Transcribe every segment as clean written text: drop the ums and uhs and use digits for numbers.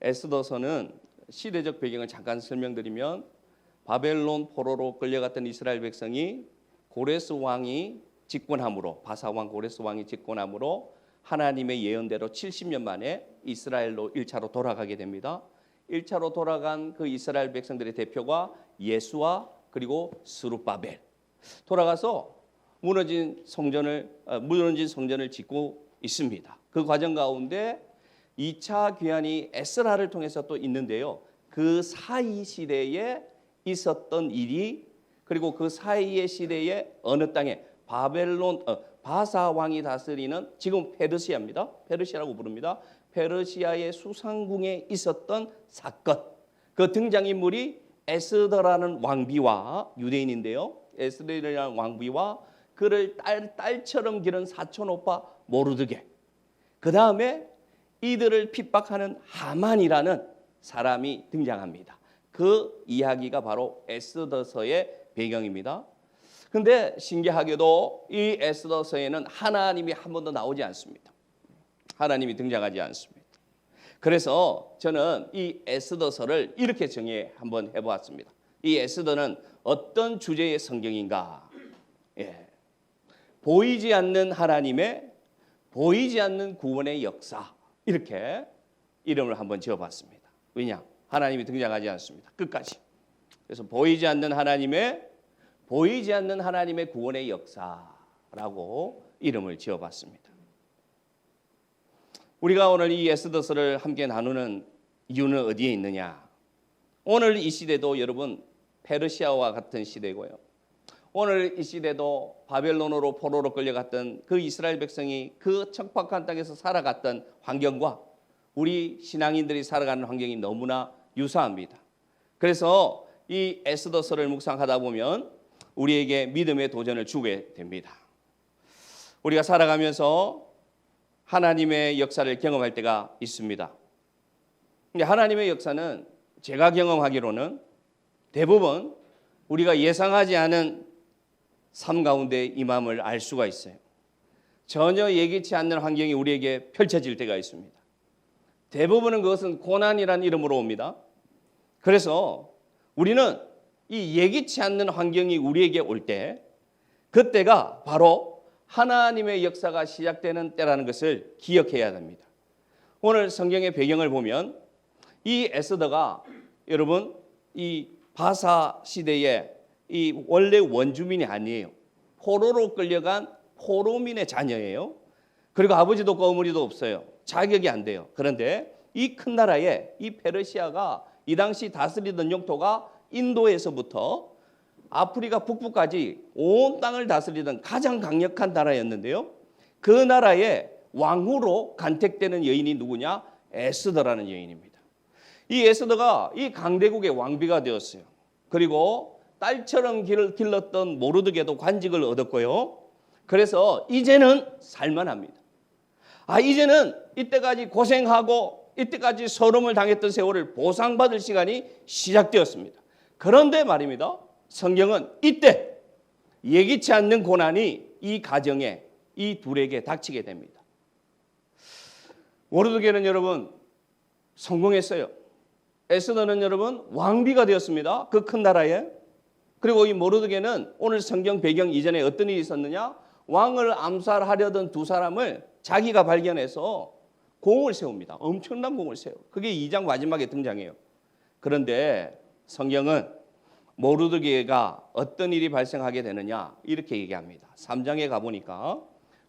에스더서는 시대적 배경을 잠깐 설명드리면 바벨론 포로로 끌려갔던 이스라엘 백성이 고레스 왕이 집권함으로, 바사 왕 고레스 왕이 집권함으로 하나님의 예언대로 70년 만에 이스라엘로 1차로 돌아가게 됩니다. 1차로 돌아간 그 이스라엘 백성들의 대표가 예수와 그리고 스룹바벨, 돌아가서 무너진 성전을 짓고 있습니다. 그 과정 가운데 2차 귀환이 에스라를 통해서 또 있는데요. 그 사이 시대에 있었던 일이, 그리고 그 사이의 시대에 어느 땅에 바사 왕이 다스리는, 지금 페르시아입니다. 페르시아라고 부릅니다. 페르시아의 수상궁에 있었던 사건, 그 등장인물이 에스더라는 왕비와, 유대인인데요, 에스더라는 왕비와 그를 딸처럼 기른 사촌 오빠 모르드게, 그 다음에 이들을 핍박하는 하만이라는 사람이 등장합니다. 그 이야기가 바로 에스더서의 배경입니다. 근데 신기하게도 이 에스더서에는 하나님이 한 번도 나오지 않습니다. 하나님이 등장하지 않습니다. 그래서 저는 이 에스더서를 이렇게 정의 한번 해보았습니다. 이 에스더는 어떤 주제의 성경인가? 보이지 않는 하나님의 보이지 않는 구원의 역사, 이렇게 이름을 한번 지어봤습니다. 왜냐? 하나님이 등장하지 않습니다. 끝까지. 그래서 보이지 않는 하나님의 구원의 역사라고 이름을 지어봤습니다. 우리가 오늘 이 에스더서를 함께 나누는 이유는 어디에 있느냐? 오늘 이 시대도 여러분 페르시아와 같은 시대고요. 오늘 이 시대도 바벨론으로 포로로 끌려갔던 그 이스라엘 백성이 그 척박한 땅에서 살아갔던 환경과 우리 신앙인들이 살아가는 환경이 너무나 유사합니다. 그래서 이 에스더서를 묵상하다 보면 우리에게 믿음의 도전을 주게 됩니다. 우리가 살아가면서 하나님의 역사를 경험할 때가 있습니다. 근데 하나님의 역사는 제가 경험하기로는 대부분 우리가 예상하지 않은 삶 가운데 임함을 알 수가 있어요. 전혀 예기치 않는 환경이 우리에게 펼쳐질 때가 있습니다. 대부분은 그것은 고난이라는 이름으로 옵니다. 그래서 우리는 이 예기치 않는 환경이 우리에게 올 때, 그때가 바로 하나님의 역사가 시작되는 때라는 것을 기억해야 됩니다. 오늘 성경의 배경을 보면 이 에스더가 여러분 이 바사 시대의 이 원래 원주민이 아니에요. 포로로 끌려간 포로민의 자녀예요. 그리고 아버지도 없고 어머니도 없어요. 자격이 안 돼요. 그런데 이 큰 나라에 이 페르시아가 이 당시 다스리던 영토가 인도에서부터 아프리카 북부까지 온 땅을 다스리던 가장 강력한 나라였는데요. 그 나라의 왕후로 간택되는 여인이 누구냐? 에스더라는 여인입니다. 이 에스더가 이 강대국의 왕비가 되었어요. 그리고 딸처럼 길렀던 모르드게도 관직을 얻었고요. 그래서 이제는 살만합니다. 이제는 이때까지 고생하고 이때까지 서름을 당했던 세월을 보상받을 시간이 시작되었습니다. 그런데 말입니다. 성경은 이때 예기치 않는 고난이 이 가정에, 이 둘에게 닥치게 됩니다. 모르드게는 여러분 성공했어요. 에스더는 여러분 왕비가 되었습니다. 그 큰 나라에. 그리고 이 모르드게는 오늘 성경 배경 이전에 어떤 일이 있었느냐? 왕을 암살하려던 두 사람을 자기가 발견해서 공을 세웁니다. 엄청난 공을 세워요. 그게 2장 마지막에 등장해요. 그런데 성경은 모르드게가 어떤 일이 발생하게 되느냐 이렇게 얘기합니다. 3장에 가보니까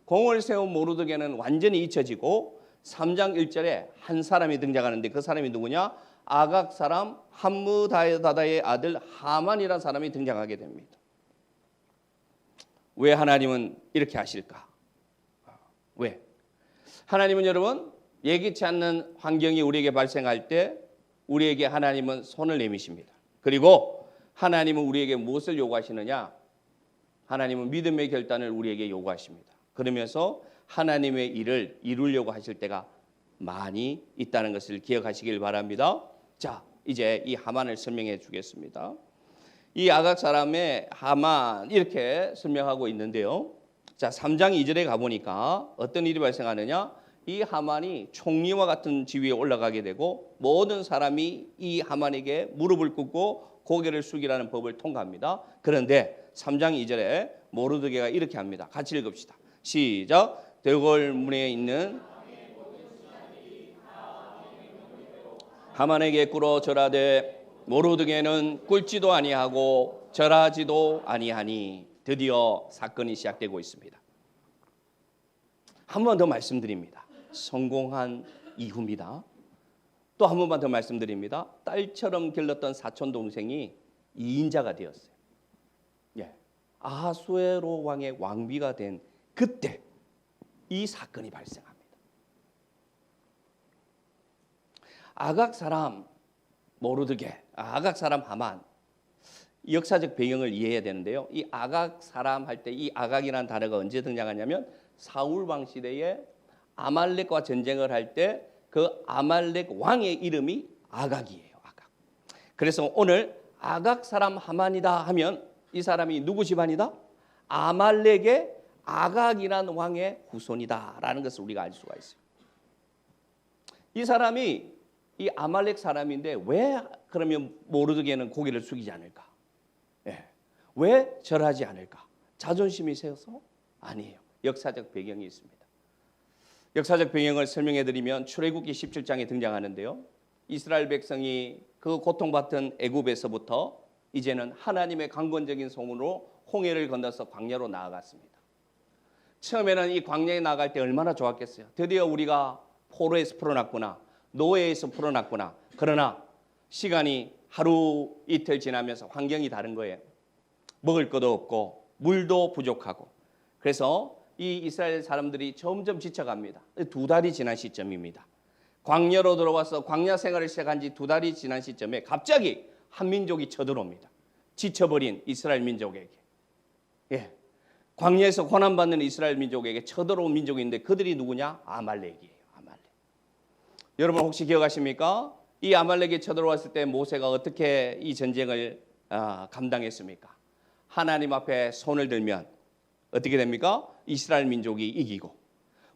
공을 세운 모르드게는 완전히 잊혀지고 3장 1절에 한 사람이 등장하는데 그 사람이 누구냐? 아각 사람 함므다다의 아들 하만이라는 사람이 등장하게 됩니다. 왜 하나님은 이렇게 하실까? 왜? 하나님은 여러분 예기치 않는 환경이 우리에게 발생할 때 우리에게 하나님은 손을 내미십니다. 그리고 하나님은 우리에게 무엇을 요구하시느냐? 하나님은 믿음의 결단을 우리에게 요구하십니다. 그러면서 하나님의 일을 이루려고 하실 때가 많이 있다는 것을 기억하시길 바랍니다. 자, 이제 이 하만을 설명해 주겠습니다. 이 아각 사람의 하만 이렇게 설명하고 있는데요. 자, 3장 2절에 가보니까 어떤 일이 발생하느냐? 이 하만이 총리와 같은 지위에 올라가게 되고 모든 사람이 이 하만에게 무릎을 꿇고 고개를 숙이라는 법을 통과합니다. 그런데 3장 2절에 모르드게가 이렇게 합니다. 같이 읽읍시다. 시작. 대궐문에 있는 하만에게 꿇어 절하되 모르드게는 꿇지도 아니하고 절하지도 아니하니 드디어 사건이 시작되고 있습니다. 한 번 더 말씀드립니다. 성공한 이후입니다. 또 한 번만 더 말씀드립니다. 딸처럼 길렀던 사촌 동생이 2인자가 되었어요. 예, 아하수에로 왕의 왕비가 된 그때 이 사건이 발생합니다. 아각 사람 모르드게, 아각 사람 하만, 역사적 배경을 이해해야 되는데요. 이 아각 사람 할 때 이 아각이라는 단어가 언제 등장하냐면 사울 왕 시대에 아말렉과 전쟁을 할 때 그 아말렉 왕의 이름이 아각이에요. 아각. 그래서 오늘 아각 사람 하만이다 하면 이 사람이 누구 집안이다? 아말렉의 아각이라는 왕의 후손이다라는 것을 우리가 알 수가 있어요. 이 사람이 이 아말렉 사람인데 왜 그러면 모르드게는 고개를 숙이지 않을까? 예. 왜 절하지 않을까? 자존심이 세워서? 아니에요. 역사적 배경이 있습니다. 역사적 배경을 설명해 드리면 출애굽기 17장에 등장하는데요. 이스라엘 백성이 그 고통받던 애굽에서부터 이제는 하나님의 강권적인 손으로 홍해를 건너서 광야로 나아갔습니다. 처음에는 이 광야에 나갈 때 얼마나 좋았겠어요. 드디어 우리가 포로에서 풀어났구나. 노예에서 풀어났구나. 그러나 시간이 하루 이틀 지나면서 환경이 다른 거예요. 먹을 것도 없고 물도 부족하고. 그래서 이 이스라엘 사람들이 점점 지쳐갑니다. 2달이 지난 시점입니다. 광야로 들어와서 광야 생활을 시작한 지 2달이 지난 시점에 갑자기 한 민족이 쳐들어옵니다. 지쳐버린 이스라엘 민족에게. 예. 광야에서 고난받는 이스라엘 민족에게 쳐들어온 민족이 있는데 그들이 누구냐? 아말렉이에요. 아말렉. 여러분 혹시 기억하십니까? 이 아말렉이 쳐들어왔을 때 모세가 어떻게 이 전쟁을 감당했습니까? 하나님 앞에 손을 들면 어떻게 됩니까? 이스라엘 민족이 이기고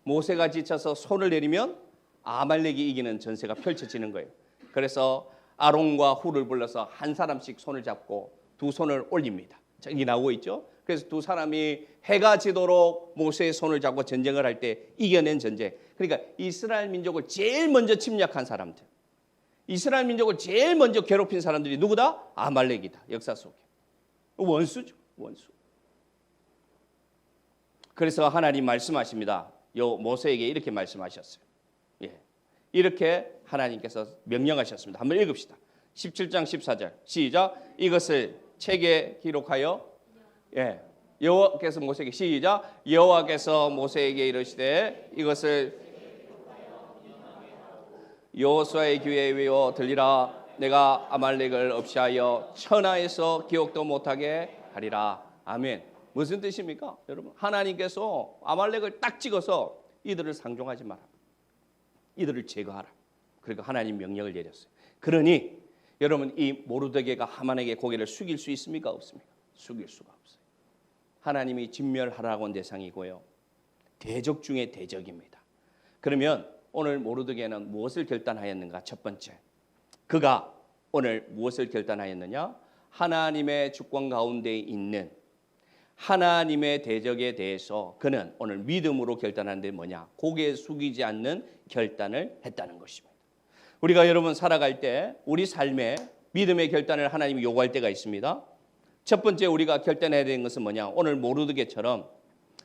모세가 지쳐서 손을 내리면 아말렉이 이기는 전세가 펼쳐지는 거예요. 그래서 아론과 훌을 불러서 한 사람씩 손을 잡고 두 손을 올립니다. 여기 나오고 있죠. 그래서 두 사람이 해가 지도록 모세의 손을 잡고 전쟁을 할 때 이겨낸 전쟁. 그러니까 이스라엘 민족을 제일 먼저 침략한 사람들, 이스라엘 민족을 제일 먼저 괴롭힌 사람들이 누구다? 아말렉이다. 역사 속에 원수죠. 원수. 그래서 하나님 말씀하십니다. 요 모세에게 이렇게 말씀하셨어요. 예. 이렇게 하나님께서 명령하셨습니다. 한번 읽읍시다. 17장 14절 시작. 이것을 책에 기록하여 여호와께서 모세에게 시작. 여호와께서 모세에게 이르시되 이것을 여호수아의 귀에 외워 들리라. 내가 아말렉을 없이 하여 천하에서 기억도 못하게 하리라. 아멘. 무슨 뜻입니까? 여러분 하나님께서 아말렉을 딱 찍어서 이들을 상종하지 마라. 이들을 제거하라. 그리고 하나님 명령을 내렸어요. 그러니 여러분 이 모르드게가 하만에게 고개를 숙일 수 있습니까? 없습니까? 숙일 수가 없어요. 하나님이 진멸하라고 한 대상이고요. 대적 중에 대적입니다. 그러면 오늘 모르드게는 무엇을 결단하였는가? 첫 번째, 그가 오늘 무엇을 결단하였느냐? 하나님의 주권 가운데 있는 하나님의 대적에 대해서 그는 오늘 믿음으로 결단하는데 뭐냐? 고개 숙이지 않는 결단을 했다는 것입니다. 우리가 여러분 살아갈 때 우리 삶에 믿음의 결단을 하나님이 요구할 때가 있습니다. 첫 번째 우리가 결단해야 되는 것은 뭐냐? 오늘 모르드게처럼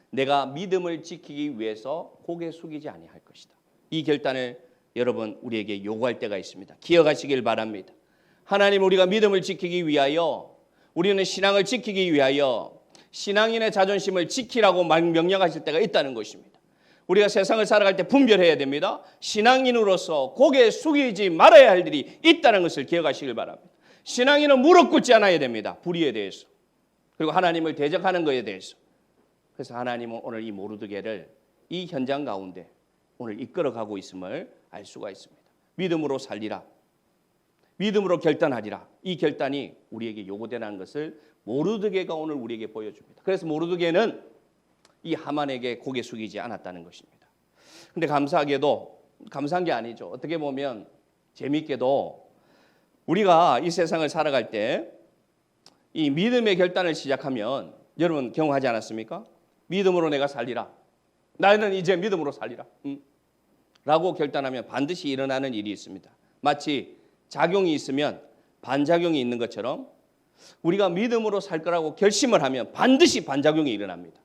내가 믿음을 지키기 위해서 고개 숙이지 아니할 것이다. 이 결단을 여러분 우리에게 요구할 때가 있습니다. 기억하시길 바랍니다. 하나님 우리가 믿음을 지키기 위하여 우리는 신앙을 지키기 위하여 신앙인의 자존심을 지키라고 명령하실 때가 있다는 것입니다. 우리가 세상을 살아갈 때 분별해야 됩니다. 신앙인으로서 고개 숙이지 말아야 할 일이 있다는 것을 기억하시길 바랍니다. 신앙인은 무릎 꿇지 않아야 됩니다. 불의에 대해서. 그리고 하나님을 대적하는 것에 대해서. 그래서 하나님은 오늘 이 모르드게를 이 현장 가운데 오늘 이끌어가고 있음을 알 수가 있습니다. 믿음으로 살리라. 믿음으로 결단하리라. 이 결단이 우리에게 요구되는 것을 모르드게가 오늘 우리에게 보여줍니다. 그래서 모르드게는 이 하만에게 고개 숙이지 않았다는 것입니다. 근데 감사한 게 아니죠. 어떻게 보면 재밌게도 우리가 이 세상을 살아갈 때 이 믿음의 결단을 시작하면 여러분 경험하지 않았습니까? 믿음으로 내가 살리라. 나는 이제 믿음으로 살리라. 라고 결단하면 반드시 일어나는 일이 있습니다. 마치 작용이 있으면 반작용이 있는 것처럼 우리가 믿음으로 살 거라고 결심을 하면 반드시 반작용이 일어납니다.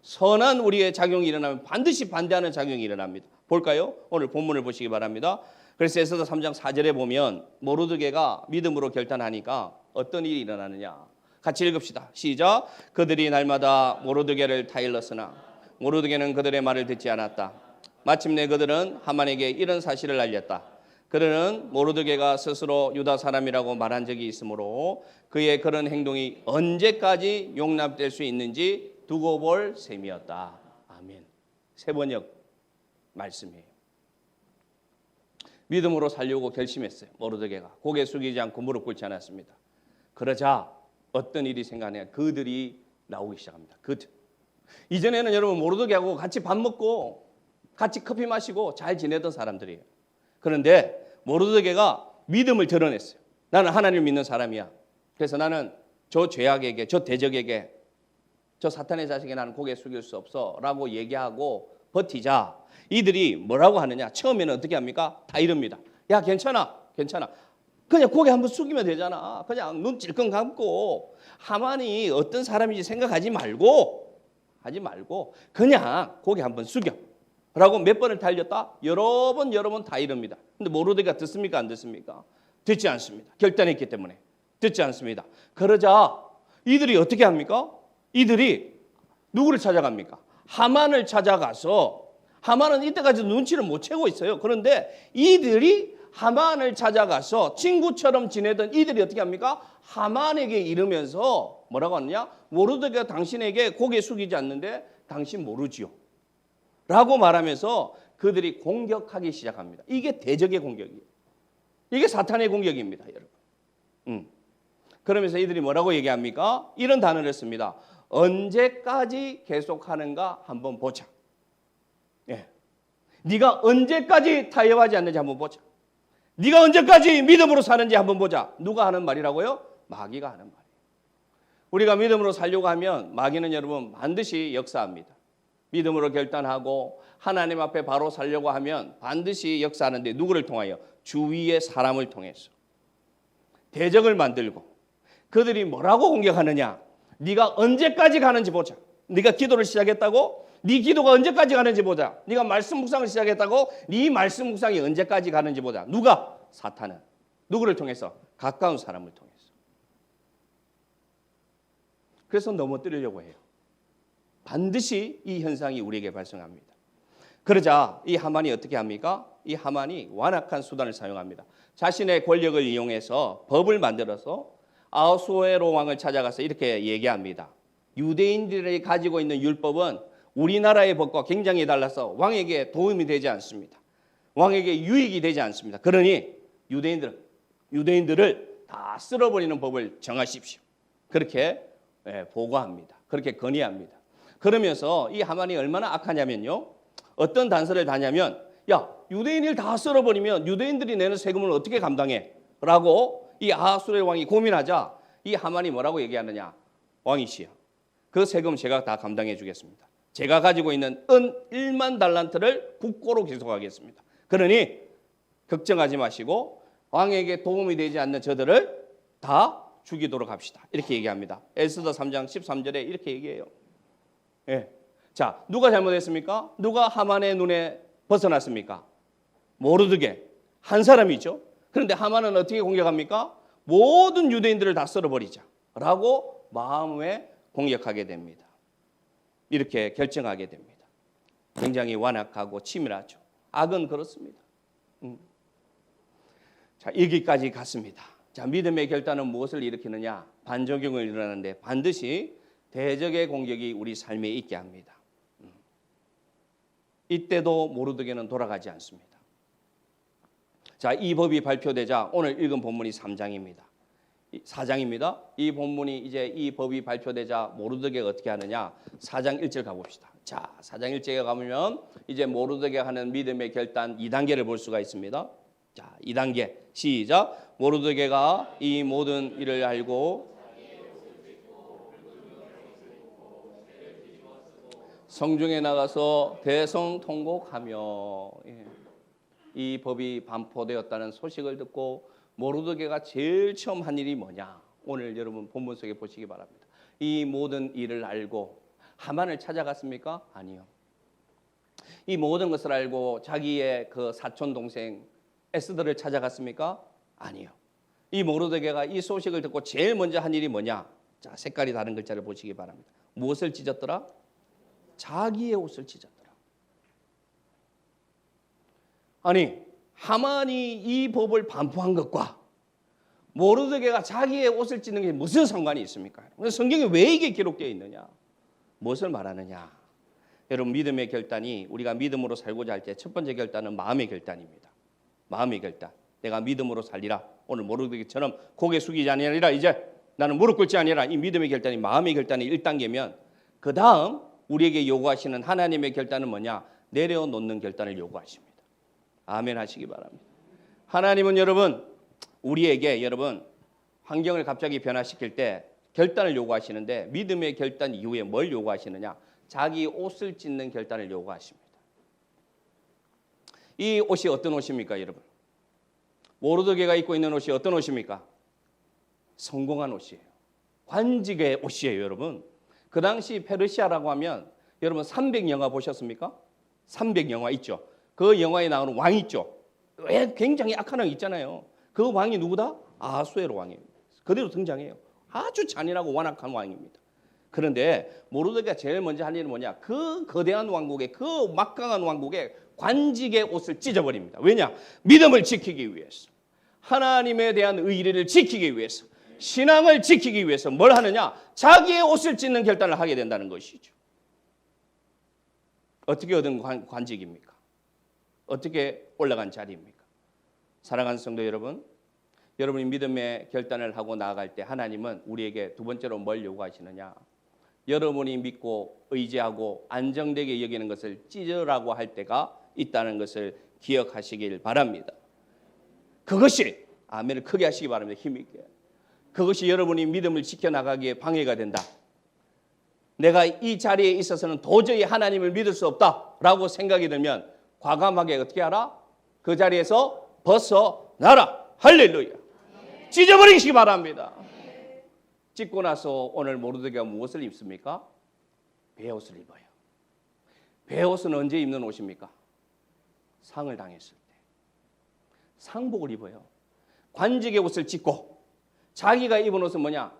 선한 우리의 작용이 일어나면 반드시 반대하는 작용이 일어납니다. 볼까요? 오늘 본문을 보시기 바랍니다. 그래서 에스더 3장 4절에 보면 모르드게가 믿음으로 결단하니까 어떤 일이 일어나느냐. 같이 읽읍시다. 시작. 그들이 날마다 모르드게를 타일렀으나 모르드게는 그들의 말을 듣지 않았다. 마침내 그들은 하만에게 이런 사실을 알렸다. 그들은 모르드게가 스스로 유다 사람이라고 말한 적이 있으므로 그의 그런 행동이 언제까지 용납될 수 있는지 두고 볼 셈이었다. 아멘. 세번역 말씀이에요. 믿음으로 살려고 결심했어요. 모르드게가 고개 숙이지 않고 무릎 꿇지 않았습니다. 그러자 어떤 일이 생각나냐. 그들이 나오기 시작합니다. 이전에는 여러분 모르드게하고 같이 밥 먹고 같이 커피 마시고 잘 지내던 사람들이에요. 그런데 모르드게가 믿음을 드러냈어요. 나는 하나님을 믿는 사람이야. 그래서 나는 저 죄악에게, 저 대적에게, 저 사탄의 자식에 나는 고개 숙일 수 없어 라고 얘기하고 버티자. 이들이 뭐라고 하느냐. 처음에는 어떻게 합니까? 다 이럽니다. 야 괜찮아. 그냥 고개 한번 숙이면 되잖아. 그냥 눈 찔끔 감고 하만이 어떤 사람인지 생각하지 말고 그냥 고개 한번 숙여 라고 몇 번을 달렸다? 여러 번 다 이럽니다. 근데 모르드게가 듣습니까? 안 듣습니까? 듣지 않습니다. 결단했기 때문에 듣지 않습니다. 그러자 이들이 어떻게 합니까? 이들이 누구를 찾아갑니까? 하만을 찾아가서 하만은 이때까지 눈치를 못 채고 있어요. 그런데 이들이 하만을 찾아가서 친구처럼 지내던 이들이 어떻게 합니까? 하만에게 이르면서 뭐라고 하느냐? 모르드게가 당신에게 고개 숙이지 않는데 당신 모르지요. 라고 말하면서 그들이 공격하기 시작합니다. 이게 대적의 공격이에요. 이게 사탄의 공격입니다, 여러분. 그러면서 이들이 뭐라고 얘기합니까? 이런 단어를 씁니다. 언제까지 계속하는가 한번 보자. 예. 네가 언제까지 타협하지 않는지 한번 보자. 네가 언제까지 믿음으로 사는지 한번 보자. 누가 하는 말이라고요? 마귀가 하는 말이에요. 우리가 믿음으로 살려고 하면 마귀는 여러분 반드시 역사합니다. 믿음으로 결단하고 하나님 앞에 바로 살려고 하면 반드시 역사하는데 누구를 통하여? 주위의 사람을 통해서. 대적을 만들고 그들이 뭐라고 공격하느냐? 네가 언제까지 가는지 보자. 네가 기도를 시작했다고? 네 기도가 언제까지 가는지 보자. 네가 말씀 묵상을 시작했다고? 네 말씀 묵상이 언제까지 가는지 보자. 누가? 사탄은. 누구를 통해서? 가까운 사람을 통해서. 그래서 넘어뜨리려고 해요. 반드시 이 현상이 우리에게 발생합니다. 그러자 이 하만이 어떻게 합니까? 이 하만이 완악한 수단을 사용합니다. 자신의 권력을 이용해서 법을 만들어서 아하수에로 왕을 찾아가서 이렇게 얘기합니다. 유대인들이 가지고 있는 율법은 우리나라의 법과 굉장히 달라서 왕에게 도움이 되지 않습니다. 왕에게 유익이 되지 않습니다. 그러니 유대인들을 다 쓸어버리는 법을 정하십시오. 그렇게 보고합니다. 그렇게 건의합니다. 그러면서 이 하만이 얼마나 악하냐면요. 어떤 단서를 다냐면 야 유대인을 다 쓸어버리면 유대인들이 내는 세금을 어떻게 감당해? 라고 이 아하수의 왕이 고민하자 이 하만이 뭐라고 얘기하느냐. 왕이시여 그 세금 제가 다 감당해 주겠습니다. 제가 가지고 있는 은 1만 달란트를 국고로 기속하겠습니다. 그러니 걱정하지 마시고 왕에게 도움이 되지 않는 저들을 다 죽이도록 합시다. 이렇게 얘기합니다. 에스더 3장 13절에 이렇게 얘기해요. 예. 자, 누가 잘못했습니까? 누가 하만의 눈에 벗어났습니까? 모르드게 한 사람이죠. 그런데 하만은 어떻게 공격합니까? 모든 유대인들을 다 썰어버리자 라고 마음에 공격하게 됩니다. 이렇게 결정하게 됩니다. 굉장히 완악하고 치밀하죠. 악은 그렇습니다. 자, 여기까지 갔습니다. 자, 믿음의 결단은 무엇을 일으키느냐? 반작용을 일어나는데 반드시 대적의 공격이 우리 삶에 있게 합니다. 이때도 모르드게는 돌아가지 않습니다. 자, 이 법이 발표되자 오늘 읽은 본문이 3장입니다. 4장입니다. 이 본문이 이제 이 법이 발표되자 모르드게가 어떻게 하느냐? 4장 1절 가봅시다. 자, 4장 1절에 가보면 이제 모르드게가 하는 믿음의 결단 2단계를 볼 수가 있습니다. 자, 2단계 시작. 모르드게가 이 모든 일을 알고 성중에 나가서 대성통곡하며, 이 법이 반포되었다는 소식을 듣고 모르드게가 제일 처음 한 일이 뭐냐? 오늘 여러분 본문 속에 보시기 바랍니다. 이 모든 일을 알고 하만을 찾아갔습니까? 아니요. 이 모든 것을 알고 자기의 그 사촌 동생 에스더를 찾아갔습니까? 아니요. 이 모르드게가 이 소식을 듣고 제일 먼저 한 일이 뭐냐? 자, 색깔이 다른 글자를 보시기 바랍니다. 무엇을 찢었더라? 자기의 옷을 찢었더라. 아니, 하만이 이 법을 반포한 것과 모르드게가 자기의 옷을 찢는 게 무슨 상관이 있습니까? 성경에 왜 이게 기록되어 있느냐? 무엇을 말하느냐? 여러분, 믿음의 결단이 우리가 믿음으로 살고자 할 때 첫 번째 결단은 마음의 결단입니다. 마음의 결단. 내가 믿음으로 살리라. 오늘 모르드게처럼 고개 숙이지 아니하리라. 이제 나는 무릎 꿇지 아니하라. 이 믿음의 결단이 마음의 결단이 1단계면 그 다음 우리에게 요구하시는 하나님의 결단은 뭐냐? 내려놓는 결단을 요구하십니다. 아멘 하시기 바랍니다. 하나님은 여러분 우리에게 여러분 환경을 갑자기 변화시킬 때 결단을 요구하시는데 믿음의 결단 이후에 뭘 요구하시느냐? 자기 옷을 찢는 결단을 요구하십니다. 이 옷이 어떤 옷입니까, 여러분? 모르드게가 입고 있는 옷이 어떤 옷입니까? 성공한 옷이에요. 관직의 옷이에요, 여러분. 그 당시 페르시아라고 하면 여러분 300영화 보셨습니까? 300영화 있죠. 그 영화에 나오는 왕 있죠. 왜 굉장히 악한 왕 있잖아요. 그 왕이 누구다? 아하수에로 왕이에요. 그대로 등장해요. 아주 잔인하고 완악한 왕입니다. 그런데 모르드게가 제일 먼저 한 일은 뭐냐? 그 거대한 왕국의 그 막강한 왕국의 관직의 옷을 찢어버립니다. 왜냐? 믿음을 지키기 위해서, 하나님에 대한 의리를 지키기 위해서, 신앙을 지키기 위해서 뭘 하느냐? 자기의 옷을 찢는 결단을 하게 된다는 것이죠. 어떻게 얻은 관직입니까? 어떻게 올라간 자리입니까? 사랑하는 성도 여러분, 여러분이 믿음의 결단을 하고 나아갈 때 하나님은 우리에게 두 번째로 뭘 요구하시느냐? 여러분이 믿고 의지하고 안정되게 여기는 것을 찢으라고 할 때가 있다는 것을 기억하시길 바랍니다. 그것이, 아멘을 크게 하시기 바랍니다. 힘있게. 그것이 여러분이 믿음을 지켜나가기에 방해가 된다. 내가 이 자리에 있어서는 도저히 하나님을 믿을 수 없다라고 생각이 들면 과감하게 어떻게 하라? 그 자리에서 벗어나라. 할렐루야. 찢어버리시기 바랍니다. 찢고 나서 오늘 모르드게가 무엇을 입습니까? 베옷을 입어요. 베옷은 언제 입는 옷입니까? 상을 당했을 때. 상복을 입어요. 관직의 옷을 찢고 자기가 입은 옷은 뭐냐?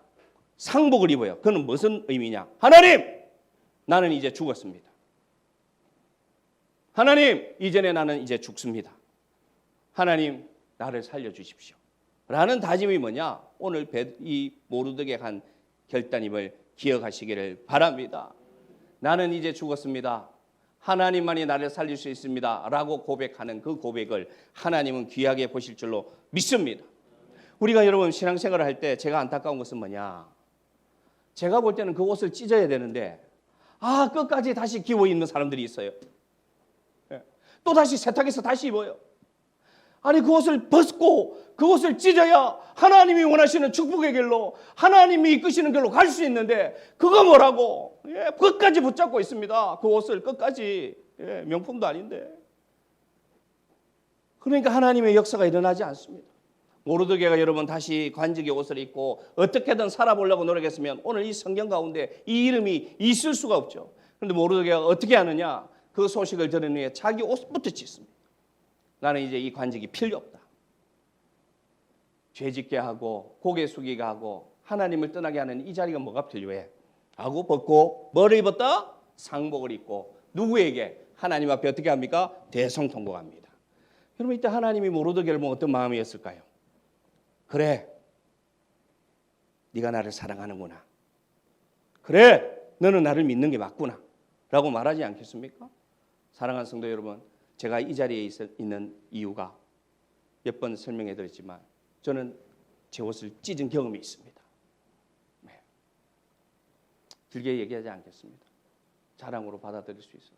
상복을 입어요. 그건 무슨 의미냐? 하나님! 나는 이제 죽었습니다. 하나님! 이전에 나는 이제 죽습니다. 하나님! 나를 살려주십시오. 라는 다짐이 뭐냐? 오늘 이 모르드게가 한 결단임을 기억하시기를 바랍니다. 나는 이제 죽었습니다. 하나님만이 나를 살릴 수 있습니다. 라고 고백하는 그 고백을 하나님은 귀하게 보실 줄로 믿습니다. 우리가 여러분 신앙생활을 할 때 제가 안타까운 것은 뭐냐? 제가 볼 때는 그 옷을 찢어야 되는데 끝까지 다시 기워 입는 사람들이 있어요. 또 다시 세탁해서 다시 입어요. 아니 그 옷을 벗고 그 옷을 찢어야 하나님이 원하시는 축복의 길로, 하나님이 이끄시는 길로 갈 수 있는데 그거 뭐라고 끝까지 붙잡고 있습니다. 그 옷을 끝까지. 명품도 아닌데. 그러니까 하나님의 역사가 일어나지 않습니다. 모르드게가 여러분 다시 관직의 옷을 입고 어떻게든 살아보려고 노력했으면 오늘 이 성경 가운데 이 이름이 있을 수가 없죠. 그런데 모르드게가 어떻게 하느냐? 그 소식을 들은 후에 자기 옷부터 찢습니다. 나는 이제 이 관직이 필요 없다. 죄짓게 하고 고개 숙이게 하고 하나님을 떠나게 하는 이 자리가 뭐가 필요해? 하고 벗고 뭐를 입었다? 상복을 입고 누구에게? 하나님 앞에 어떻게 합니까? 대성통곡합니다. 여러분 이때 하나님이 모르드게를 보면 어떤 마음이었을까요? 그래, 네가 나를 사랑하는구나. 그래, 너는 나를 믿는 게 맞구나. 라고 말하지 않겠습니까? 사랑하는 성도 여러분, 제가 이 자리에 있는 이유가 몇 번 설명해 드렸지만 저는 제 옷을 찢은 경험이 있습니다. 네. 길게 얘기하지 않겠습니다. 자랑으로 받아들일 수 있어서.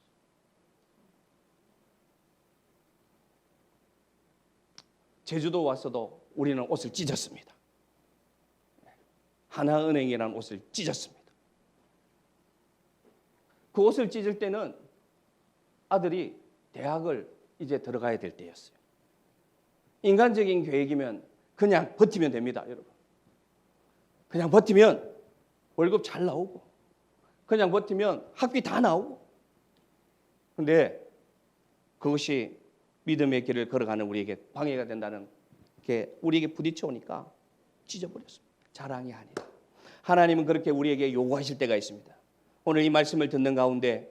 제주도 와서도 우리는 옷을 찢었습니다. 하나은행이라는 옷을 찢었습니다. 그 옷을 찢을 때는 아들이 대학을 이제 들어가야 될 때였어요. 인간적인 계획이면 그냥 버티면 됩니다, 여러분. 그냥 버티면 월급 잘 나오고, 그냥 버티면 학비 다 나오고. 근데 그것이 믿음의 길을 걸어가는 우리에게 방해가 된다는 게 우리에게 부딪혀 오니까 찢어버렸습니다. 자랑이 아니다. 하나님은 그렇게 우리에게 요구하실 때가 있습니다. 오늘 이 말씀을 듣는 가운데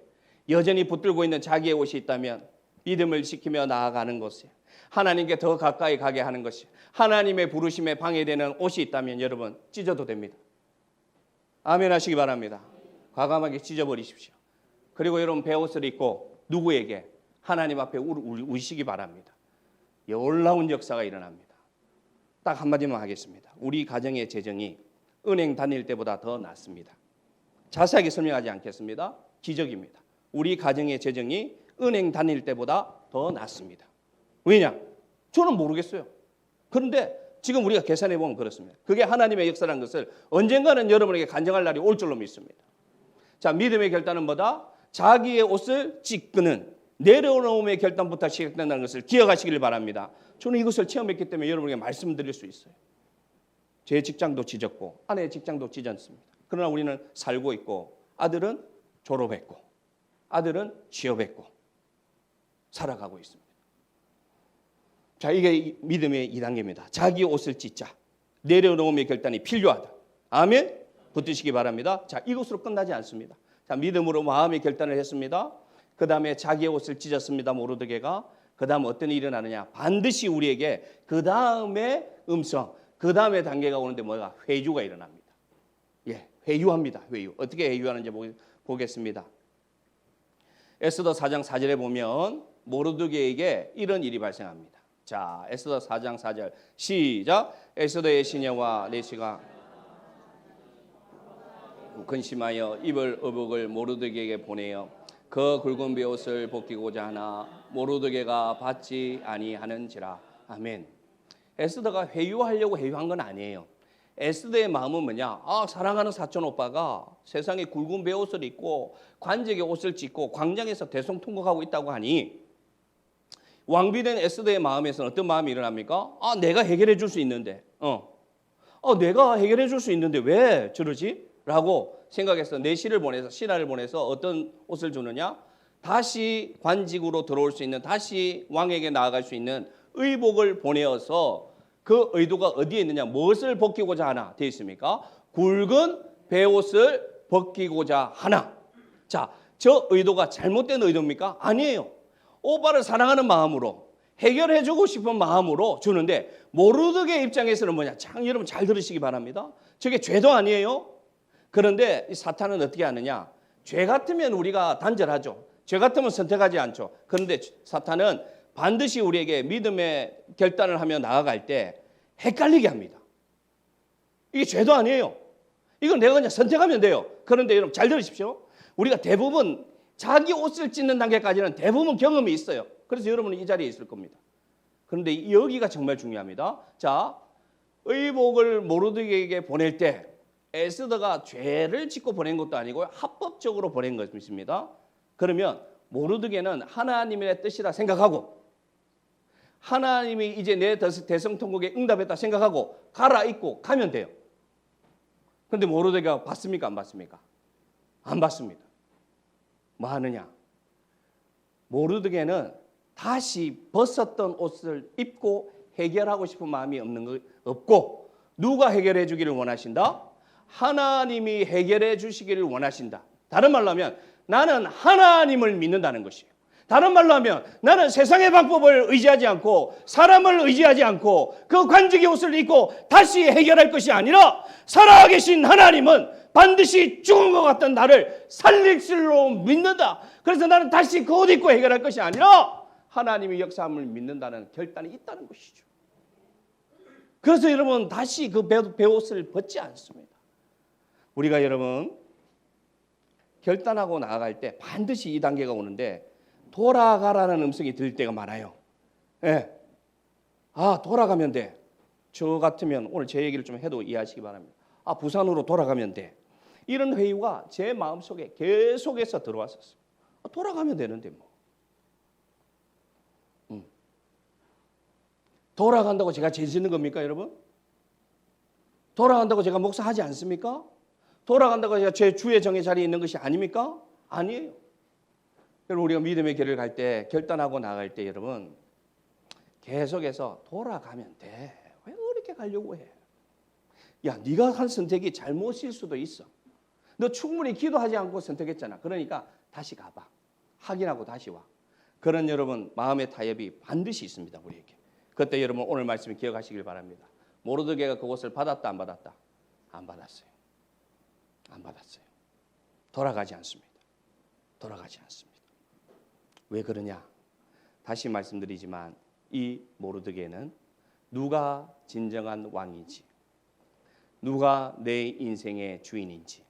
여전히 붙들고 있는 자기의 옷이 있다면 믿음을 지키며 나아가는 것이에요. 하나님께 더 가까이 가게 하는 것이 하나님의 부르심에 방해되는 옷이 있다면 여러분 찢어도 됩니다. 아멘 하시기 바랍니다. 과감하게 찢어버리십시오. 그리고 여러분 배옷을 입고 누구에게? 하나님 앞에 우시기 바랍니다. 놀라운 역사가 일어납니다. 딱 한마디만 하겠습니다. 우리 가정의 재정이 은행 다닐 때보다 더 낫습니다. 자세하게 설명하지 않겠습니다. 기적입니다. 우리 가정의 재정이 은행 다닐 때보다 더 낫습니다. 왜냐? 저는 모르겠어요. 그런데 지금 우리가 계산해 보면 그렇습니다. 그게 하나님의 역사라는 것을 언젠가는 여러분에게 간증할 날이 올 줄로 믿습니다. 자, 믿음의 결단은 뭐다? 자기의 옷을 찢는 내려놓음의 결단부터 시작된다는 것을 기억하시길 바랍니다. 저는 이것을 체험했기 때문에 여러분에게 말씀드릴 수 있어요. 제 직장도 찢었고 아내의 직장도 찢었습니다. 그러나 우리는 살고 있고 아들은 졸업했고 아들은 취업했고 살아가고 있습니다. 자, 이게 믿음의 2단계입니다. 자기 옷을 찢자. 내려놓음의 결단이 필요하다. 아멘? 붙드시기 바랍니다. 자, 이것으로 끝나지 않습니다. 자, 믿음으로 마음의 결단을 했습니다. 그 다음에 자기의 옷을 찢었습니다. 모르드게가. 그 다음 어떤 일이 일어나느냐. 반드시 우리에게 그 다음에 음성, 그 다음에 단계가 오는데 뭐가? 회유가 일어납니다. 예, 회유합니다. 회유. 어떻게 회유하는지 보겠습니다. 에스더 4장 4절에 보면 모르드게에게 이런 일이 발생합니다. 자, 에스더 4장 4절 시작. 에스더의 시녀와 내시가 근심하여 입을 의복을 모르드게에게 보내어 그 굵은 베옷을 벗기고자 하나 모르드게가 받지 아니하는지라. 아멘. 에스더가 회유하려고 회유한 건 아니에요. 에스더의 마음은 뭐냐? 사랑하는 사촌 오빠가 세상에 굵은 베옷을 입고 관직에 옷을 찢고 광장에서 대성통곡하고 있다고 하니 왕비된 에스더의 마음에서는 어떤 마음이 일어납니까? 내가 해결해 줄 수 있는데 내가 해결해 줄 수 있는데 왜 저러지? 라고 생각해서 신하를 보내서 어떤 옷을 주느냐? 다시 관직으로 들어올 수 있는, 다시 왕에게 나아갈 수 있는 의복을 보내어서 그 의도가 어디에 있느냐? 무엇을 벗기고자 하나? 되어 있습니까? 굵은 베옷을 벗기고자 하나. 자, 저 의도가 잘못된 의도입니까? 아니에요. 오빠를 사랑하는 마음으로 해결해주고 싶은 마음으로 주는데 모르드게 입장에서는 뭐냐? 여러분 잘 들으시기 바랍니다. 저게 죄도 아니에요. 그런데 이 사탄은 어떻게 하느냐? 죄 같으면 우리가 단절하죠. 죄 같으면 선택하지 않죠. 그런데 사탄은 반드시 우리에게 믿음의 결단을 하며 나아갈 때 헷갈리게 합니다. 이게 죄도 아니에요. 이건 내가 그냥 선택하면 돼요. 그런데 여러분 잘 들으십시오. 우리가 대부분 자기 옷을 찢는 단계까지는 대부분 경험이 있어요. 그래서 여러분은 이 자리에 있을 겁니다. 그런데 여기가 정말 중요합니다. 자, 의복을 모르드게에게 보낼 때 에스더가 죄를 짓고 보낸 것도 아니고 합법적으로 보낸 것입니다. 그러면 모르드게는 하나님의 뜻이라 생각하고 하나님이 이제 내 대성통곡에 응답했다 생각하고 갈아입고 가면 돼요. 그런데 모르드게가 받습니까? 안 받습니까? 안 받습니다. 뭐 하느냐? 모르드게는 다시 벗었던 옷을 입고 해결하고 싶은 마음이 없고 누가 해결해 주기를 원하신다? 하나님이 해결해 주시기를 원하신다. 다른 말로 하면 나는 하나님을 믿는다는 것이에요. 다른 말로 하면 나는 세상의 방법을 의지하지 않고 사람을 의지하지 않고 그 관직의 옷을 입고 다시 해결할 것이 아니라 살아계신 하나님은 반드시 죽은 것 같던 나를 살릴 줄로 믿는다. 그래서 나는 다시 그 옷 입고 해결할 것이 아니라 하나님의 역사함을 믿는다는 결단이 있다는 것이죠. 그래서 여러분 다시 그 베옷을 벗지 않습니다. 우리가 여러분 결단하고 나아갈 때 반드시 이 단계가 오는데 돌아가라는 음성이 들릴 때가 많아요. 예. 아, 돌아가면 돼. 저 같으면 오늘 제 얘기를 좀 해도 이해하시기 바랍니다. 아, 부산으로 돌아가면 돼. 이런 회유가 제 마음속에 계속해서 들어왔었어요. 아, 돌아가면 되는데 뭐. 돌아간다고 제가 죄 짓는 겁니까, 여러분? 돌아간다고 제가 목사하지 않습니까? 돌아간다고 제가 제 주의 정의 자리에 있는 것이 아닙니까? 아니에요. 여러분, 우리가 믿음의 길을 갈 때, 결단하고 나갈 때 여러분 계속해서 돌아가면 돼. 왜 그렇게 가려고 해? 야, 네가 한 선택이 잘못일 수도 있어. 너 충분히 기도하지 않고 선택했잖아. 그러니까 다시 가봐. 확인하고 다시 와. 그런 여러분 마음의 타협이 반드시 있습니다, 우리에게. 그때 여러분 오늘 말씀 기억하시길 바랍니다. 모르드게가 그것을 받았다 안 받았다? 안 받았어요. 안 받았어요. 돌아가지 않습니다. 돌아가지 않습니다. 왜 그러냐? 다시 말씀드리지만 이 모르드게는 누가 진정한 왕인지, 누가 내 인생의 주인인지,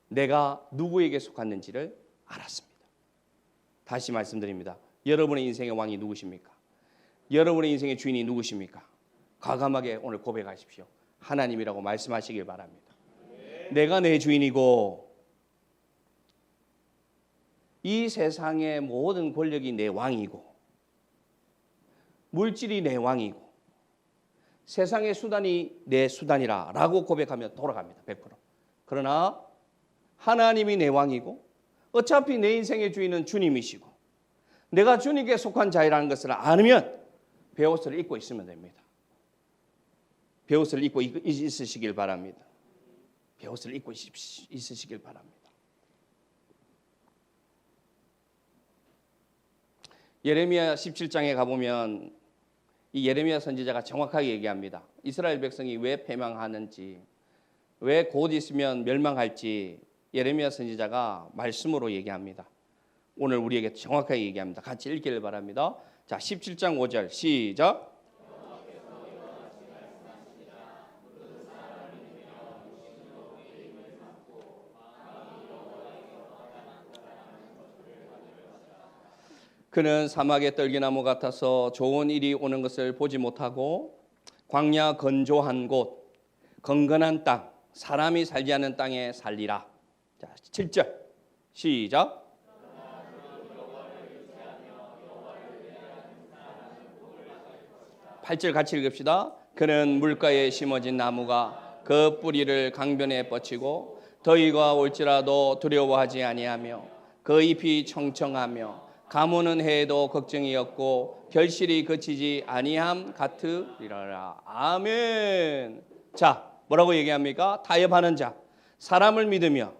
내가 누구에게 속았는지를 알았습니다. 다시 말씀드립니다. 여러분의 인생의 왕이 누구십니까? 여러분의 인생의 주인이 누구십니까? 과감하게 오늘 고백하십시오. 하나님이라고 말씀하시길 바랍니다. 내가 내 주인이고 이 세상의 모든 권력이 내 왕이고 물질이 내 왕이고 세상의 수단이 내 수단이라 라고 고백하면 돌아갑니다. 100%. 그러나 하나님이 내 왕이고 어차피 내 인생의 주인은 주님이시고 내가 주님께 속한 자이라는 것을 알으면 베옷을 입고 있으면 됩니다. 베옷을 입고 있으시길 바랍니다. 베옷을 입고 있으시길 바랍니다. 예레미야 17장에 가보면 이 예레미야 선지자가 정확하게 얘기합니다. 이스라엘 백성이 왜 패망하는지, 왜 곧 있으면 멸망할지 예레미야 선지자가 말씀으로 얘기합니다. 오늘 우리에게 정확하게 얘기합니다. 같이 읽기를 바랍니다. 자, 17장 5절 시작. 그는 사막의 떨기나무 같아서 좋은 일이 오는 것을 보지 못하고 광야 건조한 곳, 건건한 땅, 사람이 살지 않는 땅에 살리라. 자, 7절 시작. 8절 같이 읽읍시다. 그는 물가에 심어진 나무가 그 뿌리를 강변에 뻗치고 더위가 올지라도 두려워하지 아니하며 그 잎이 청청하며 가무는 해에도 걱정이 없고 결실이 그치지 아니함 같으리라. 아멘. 자, 뭐라고 얘기합니까? 타협하는 자, 사람을 믿으며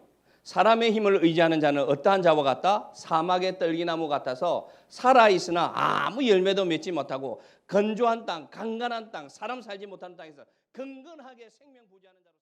사람의 힘을 의지하는 자는 어떠한 자와 같다? 사막의 떨기나무 같아서 살아있으나 아무 열매도 맺지 못하고 건조한 땅, 강간한 땅, 사람 살지 못하는 땅에서 근근하게 생명 부지하는 자로